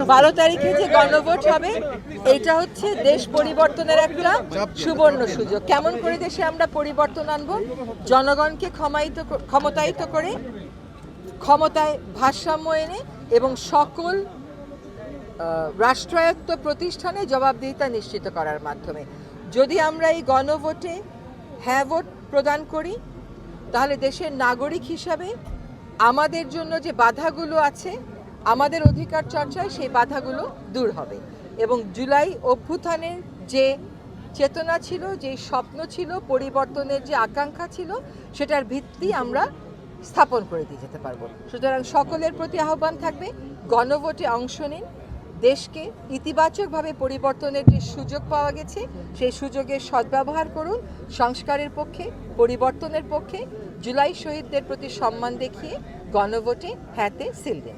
12 তারিখে যে গণভোট হবে এটা হচ্ছে দেশ পরিবর্তনের একটা সুবর্ণ সুযোগ। কেমন করে দেশে আমরা পরিবর্তন আনবো? জনগণকে ক্ষমতায়িত করে, ক্ষমতায় ভারসাম্য এনে এবং সকল রাষ্ট্রায়ত্ত প্রতিষ্ঠানে জবাবদিহিতা নিশ্চিত করার মাধ্যমে। যদি আমরা এই গণভোটে হ্যাঁ ভোট প্রদান করি তাহলে দেশের নাগরিক হিসাবে আমাদের জন্য যে বাধাগুলো আছে, আমাদের অধিকার চর্চায় সেই বাধাগুলো দূর হবে এবং জুলাই অভ্যুত্থানের যে চেতনা ছিল, যে স্বপ্ন ছিল, পরিবর্তনের যে আকাঙ্ক্ষা ছিল, সেটার ভিত্তি আমরা স্থাপন করে দিয়ে যেতে পারবো। সুতরাং সকলের প্রতি আহ্বান থাকবে, গণভোটে অংশ নিন, দেশকে ইতিবাচকভাবে পরিবর্তনের যে সুযোগ পাওয়া গেছে সেই সুযোগের সদ্ব্যবহার করুন, সংস্কারের পক্ষে, পরিবর্তনের পক্ষে, জুলাই শহীদদের প্রতি সম্মান দেখিয়ে গণভোটে হ্যাঁতে সিল দিন।